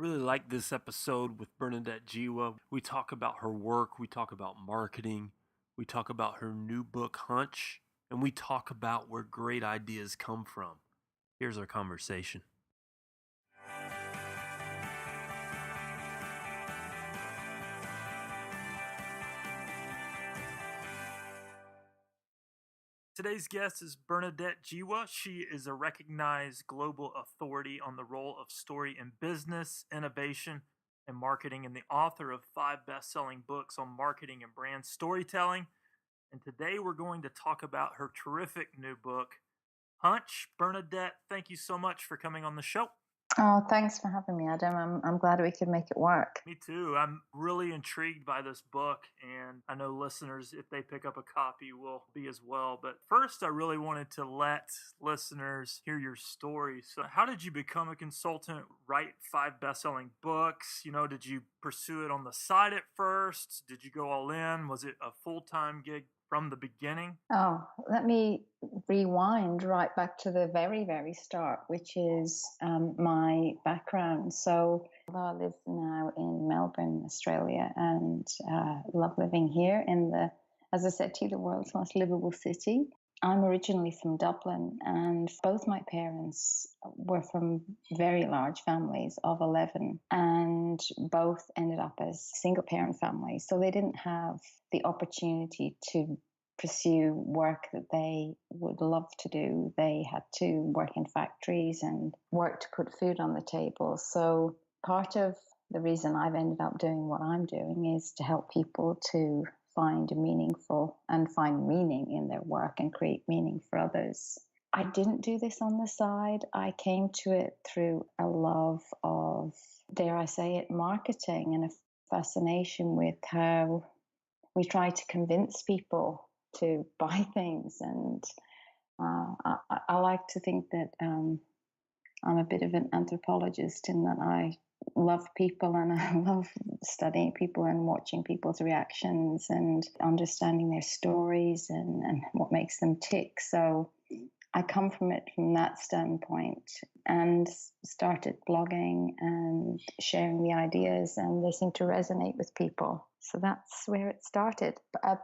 really like this episode with Bernadette Jiwa. We talk about her work, we talk about marketing, we talk about her new book, Hunch, and we talk about where great ideas come from. Here's our conversation. Today's guest is Bernadette Jiwa. She is a recognized global authority on the role of story in business, innovation, and marketing, and the author of 5 best-selling books on marketing and brand storytelling. And today we're going to talk about her terrific new book, Hunch. Bernadette, thank you so much for coming on the show. Oh, thanks for having me, Adam. I'm glad we could make it work. Me too. I'm really intrigued by this book, and I know listeners, if they pick up a copy, will be as well. But first, I really wanted to let listeners hear your story. So, how did you become a consultant, write 5 best-selling books? Did you pursue it on the side at first? Did you go all in? Was it a full-time gig from the beginning? Oh, let me rewind right back to the very, very start, which is my background. So, although I live now in Melbourne, Australia, and love living here as I said to you, the world's most livable city. I'm originally from Dublin, and both my parents were from very large families of 11, and both ended up as single parent families. So they didn't have the opportunity to pursue work that they would love to do. They had to work in factories and work to put food on the table. So part of the reason I've ended up doing what I'm doing is to help people to find meaning in their work and create meaning for others. I didn't do this on the side. I came to it through a love of, dare I say it, marketing, and a fascination with how we try to convince people to buy things. And I like to think that I'm a bit of an anthropologist in that I love people and I love studying people and watching people's reactions and understanding their stories and what makes them tick. So I come from it from that standpoint and started blogging and sharing the ideas, and they seem to resonate with people. So that's where it started.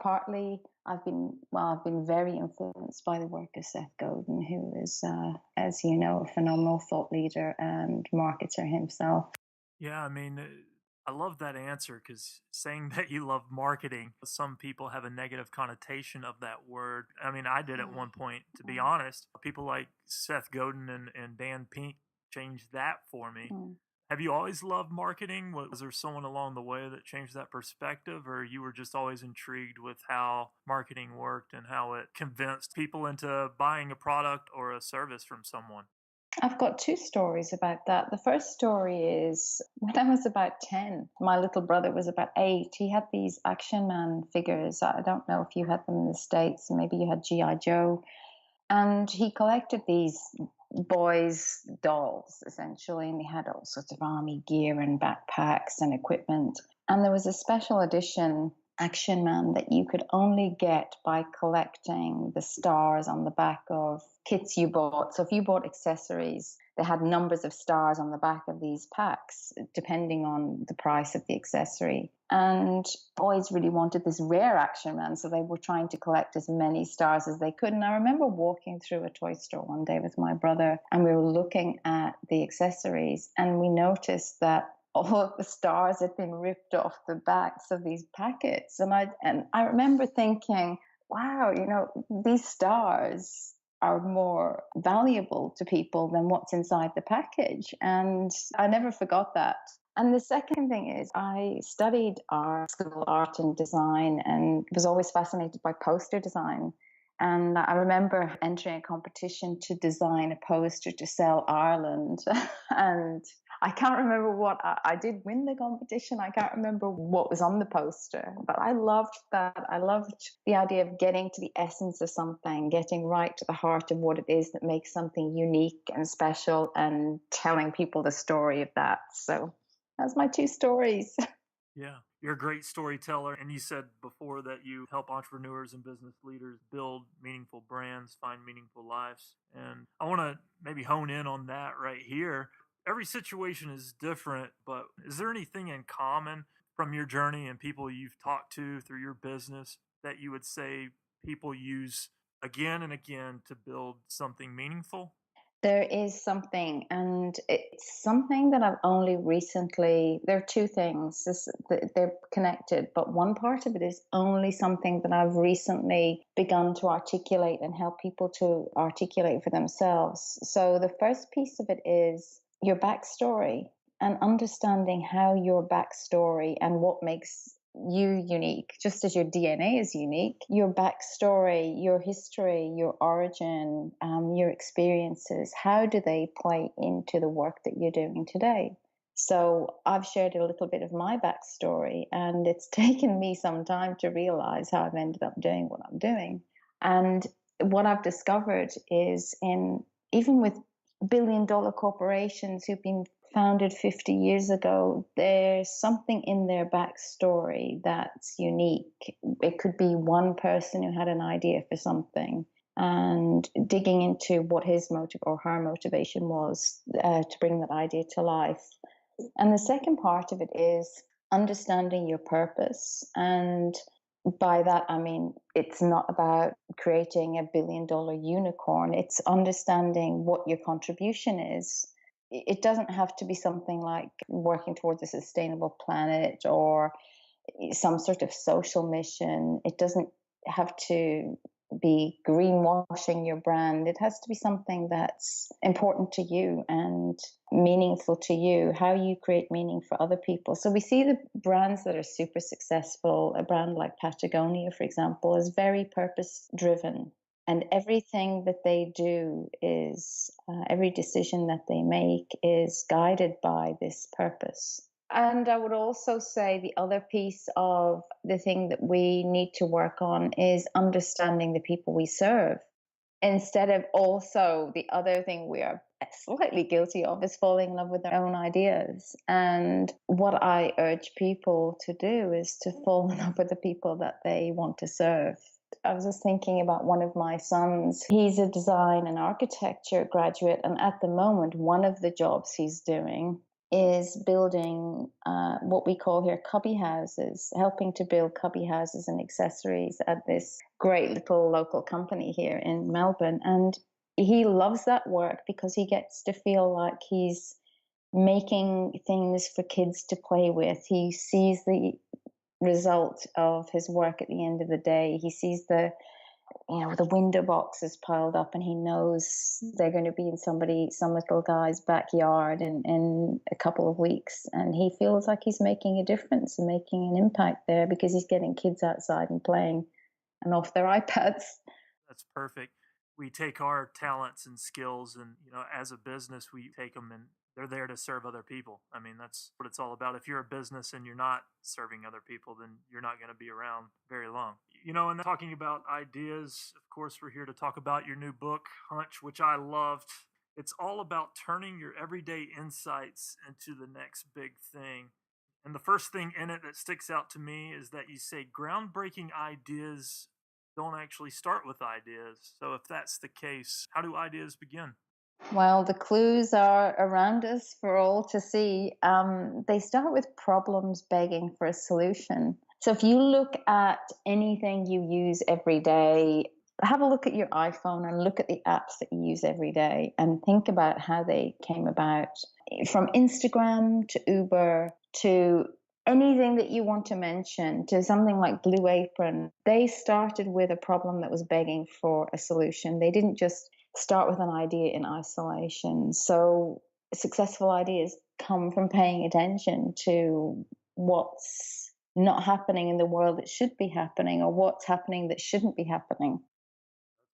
Partly, I've been very influenced by the work of Seth Godin, who is, as you know, a phenomenal thought leader and marketer himself. Yeah, I love that answer, because saying that you love marketing, some people have a negative connotation of that word. I did at one point, to be honest. People like Seth Godin and Dan Pink changed that for me. Have you always loved marketing? Was there someone along the way that changed that perspective, or you were just always intrigued with how marketing worked and how it convinced people into buying a product or a service from someone? I've got 2 stories about that. The first story is when I was about 10, my little brother was about 8. He had these Action Man figures. I don't know if you had them in the States. Maybe you had G.I. Joe. And he collected these boys' dolls, essentially, and they had all sorts of army gear and backpacks and equipment. And there was a special edition Action Man that you could only get by collecting the stars on the back of kits you bought. So if you bought accessories, they had numbers of stars on the back of these packs, depending on the price of the accessory. And boys really wanted this rare Action Man, so they were trying to collect as many stars as they could. And I remember walking through a toy store one day with my brother, and we were looking at the accessories, and we noticed that all of the stars had been ripped off the backs of these packets. And I remember thinking, wow, these stars are more valuable to people than what's inside the package. And I never forgot that. And the second thing is I studied art and design, and was always fascinated by poster design. And I remember entering a competition to design a poster to sell Ireland. And I can't remember what I did win the competition. I can't remember what was on the poster, but I loved that. I loved the idea of getting to the essence of something, getting right to the heart of what it is that makes something unique and special, and telling people the story of that. So that's my 2 stories. Yeah, you're a great storyteller. And you said before that you help entrepreneurs and business leaders build meaningful brands, find meaningful lives. And I want to maybe hone in on that right here. every situation is different, but is there anything in common from your journey and people you've talked to through your business that you would say people use again and again to build something meaningful? There is something, and it's something that I've only recently. There are two things. They're connected, but one part of it is only something that I've recently begun to articulate and help people to articulate for themselves. So the first piece of it is your backstory and understanding how your backstory and what makes you unique, just as your DNA is unique, your backstory, your history, your origin, your experiences, how do they play into the work that you're doing today? So I've shared a little bit of my backstory, and it's taken me some time to realize how I've ended up doing what I'm doing. And what I've discovered is in even with billion-dollar corporations who've been founded 50 years ago, there's something in their backstory that's unique. It could be one person who had an idea for something and digging into what his motive or her motivation was to bring that idea to life. And the second part of it is understanding your purpose. And by that, I mean, it's not about creating $1 billion unicorn, it's understanding what your contribution is. It doesn't have to be something like working towards a sustainable planet or some sort of social mission. It doesn't have to be greenwashing your brand. It has to be something that's important to you and meaningful to you, how you create meaning for other people. So we see the brands that are super successful, a brand like Patagonia, for example, is very purpose driven. And everything that they do is, every decision that they make is guided by this purpose. And I would also say the other piece of the thing that we need to work on is understanding the people we serve. Instead of also the other thing we are slightly guilty of is falling in love with their own ideas. And what I urge people to do is to fall in love with the people that they want to serve. I was just thinking about one of my sons. He's a design and architecture graduate, and at the moment, one of the jobs he's doing is building what we call here cubby houses, helping to build cubby houses and accessories at this great little local company here in Melbourne. And he loves that work because he gets to feel like he's making things for kids to play with. He sees the result of his work at the end of the day. He sees the window boxes piled up, and he knows they're going to be in some little guy's backyard in a couple of weeks, and he feels like he's making a difference and making an impact there because he's getting kids outside and playing and off their iPads. That's perfect. We take our talents and skills, and as a business, we take them and they're there to serve other people. I mean, that's what it's all about. If you're a business and you're not serving other people, then you're not going to be around very long. And talking about ideas, of course, we're here to talk about your new book, Hunch, which I loved. It's all about turning your everyday insights into the next big thing. And the first thing in it that sticks out to me is that you say groundbreaking ideas don't actually start with ideas. So if that's the case, how do ideas begin? Well, the clues are around us for all to see. They start with problems begging for a solution. So if you look at anything you use every day, have a look at your iPhone and look at the apps that you use every day and think about how they came about. From Instagram to Uber to anything that you want to mention, to something like Blue Apron, they started with a problem that was begging for a solution. They didn't just start with an idea in isolation. So successful ideas come from paying attention to what's not happening in the world that should be happening, or what's happening that shouldn't be happening.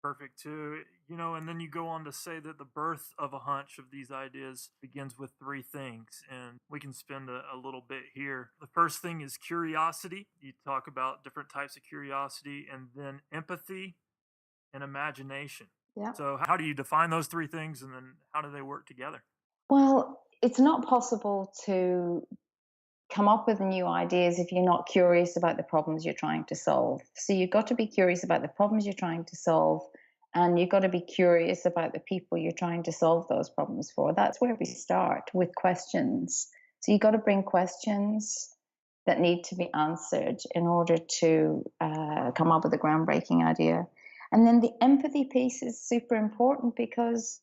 Perfect too. And then you go on to say that the birth of a hunch of these ideas begins with three things, and we can spend a little bit here. The first thing is curiosity. You talk about different types of curiosity, and then empathy and imagination. Yeah. So, how do you define those three things, and then how do they work together? Well, it's not possible to come up with new ideas if you're not curious about the problems you're trying to solve. So you've got to be curious about the problems you're trying to solve And you've got to be curious about the people you're trying to solve those problems for. That's where we start, with questions. So you've got to bring questions that need to be answered in order to come up with a groundbreaking idea. And then the empathy piece is super important, because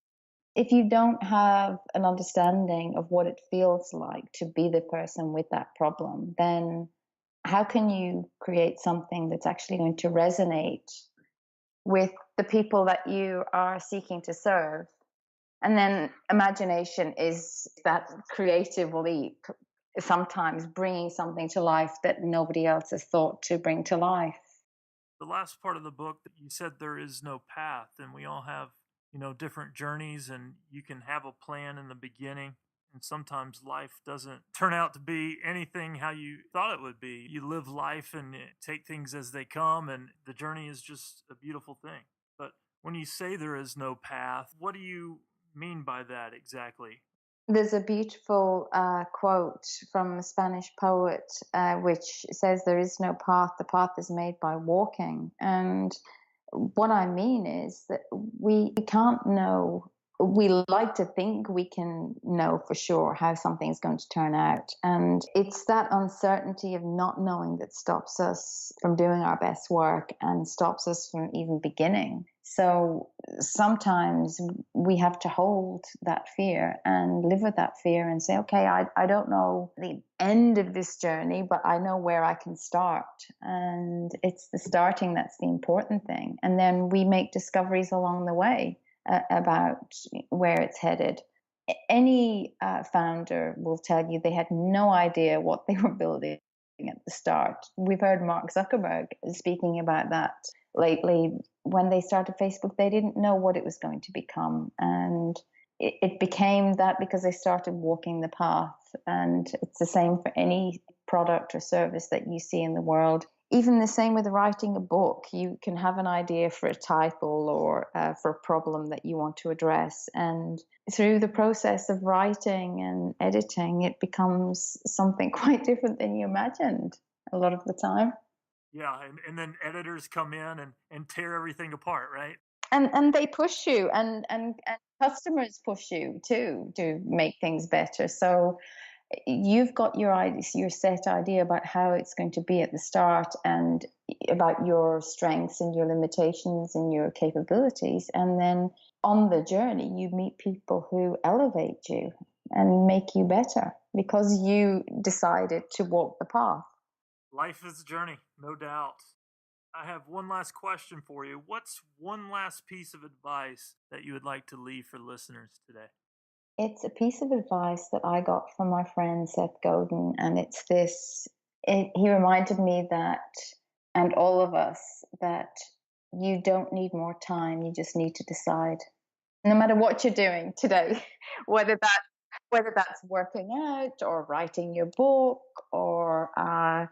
if you don't have an understanding of what it feels like to be the person with that problem, then how can you create something that's actually going to resonate with the people that you are seeking to serve? And then imagination is that creative leap, sometimes bringing something to life that nobody else has thought to bring to life. The last part of the book that you said there is no path, and we all have, different journeys, and you can have a plan in the beginning. And sometimes life doesn't turn out to be anything how you thought it would be. You live life and take things as they come, and the journey is just a beautiful thing. But when you say there is no path, what do you mean by that exactly? There's a beautiful quote from a Spanish poet, which says, "There is no path, the path is made by walking." And what I mean is that we can't know. We like to think we can know for sure how something's going to turn out. And it's that uncertainty of not knowing that stops us from doing our best work and stops us from even beginning. So sometimes we have to hold that fear and live with that fear and say, okay, I don't know the end of this journey, but I know where I can start. And it's the starting that's the important thing. And then we make discoveries along the way about where it's headed. Any founder will tell you they had no idea what they were building at the start. We've heard Mark Zuckerberg speaking about that lately. When they started Facebook, they didn't know what it was going to become. And it became that because they started walking the path. And it's the same for any product or service that you see in the world. Even the same with writing a book. You can have an idea for a title or for a problem that you want to address. And through the process of writing and editing, it becomes something quite different than you imagined a lot of the time. Yeah, and then editors come in and tear everything apart, right? And they push you, and customers push you too to make things better. So you've got your set idea about how it's going to be at the start, and about your strengths and your limitations and your capabilities. And then on the journey, you meet people who elevate you and make you better because you decided to walk the path. Life is a journey, no doubt. I have one last question for you. What's one last piece of advice that you would like to leave for listeners today? It's a piece of advice that I got from my friend Seth Godin, and it's this. He reminded me that, and all of us, that you don't need more time, you just need to decide. No matter what you're doing today, whether that's working out or writing your book or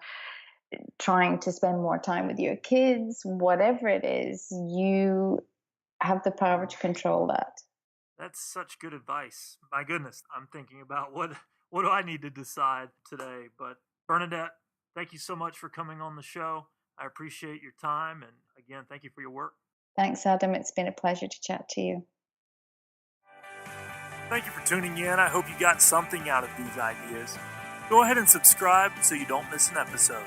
trying to spend more time with your kids, whatever it is, you have the power to control that. That's such good advice. My goodness, I'm thinking about what do I need to decide today. But Bernadette, thank you so much for coming on the show. I appreciate your time, and again, thank you for your work. Thanks, Adam. It's been a pleasure to chat to you. Thank you for tuning in. I hope you got something out of these ideas. Go ahead and subscribe so you don't miss an episode.